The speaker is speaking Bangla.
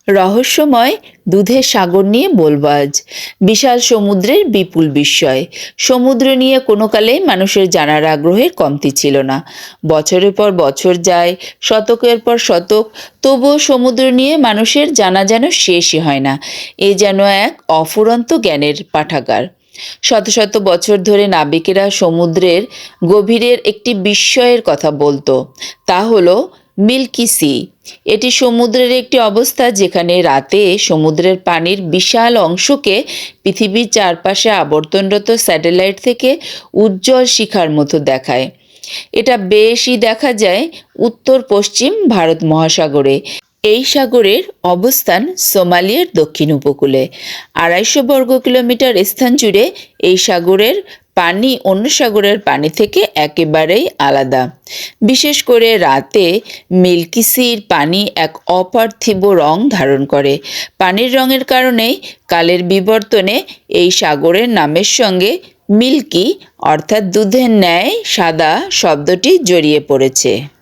রহস্যময় দুধের সাগর নিয়ে বলবো আজ। বিশাল সমুদ্রের বিপুল বিস্ময়। সমুদ্র নিয়ে কোনো কালেই মানুষের জানার আগ্রহের কমতি ছিল না। বছরের পর বছর যায়, শতকের পর শতক, তবুও সমুদ্র নিয়ে মানুষের জানা যেন শেষই হয় না। এ যেন এক অফুরন্ত জ্ঞানের পাঠাগার। শত শত বছর ধরে নাবিকেরা সমুদ্রের গভীরের একটি বিস্ময়ের কথা বলতো। তা হলো মিল্কি সি। এটি সমুদ্রের একটি অবস্থা যেখানে রাতে সমুদ্রের পানির বিশাল অংশকে পৃথিবীর চারপাশে আবর্তনরত স্যাটেলাইট থেকে উজ্জ্বল শিখার মতো দেখায়। এটা বেশি দেখা যায় উত্তর পশ্চিম ভারত মহাসাগরে। এই সাগরের অবস্থান সোমালিয়ার দক্ষিণ উপকূলে। ২৫০ বর্গ কিলোমিটার স্থান জুড়ে এই সাগরের পানি অন্য সাগরের পানি থেকে একেবারেই আলাদা। বিশেষ করে রাতে মিল্কি সির পানি এক অপার্থিব রং ধারণ করে। পানির রঙের কারণেই কালের বিবর্তনে এই সাগরের নামের সঙ্গে মিল্কি অর্থাৎ দুধের ন্যায় সাদা শব্দটি জড়িয়ে পড়েছে।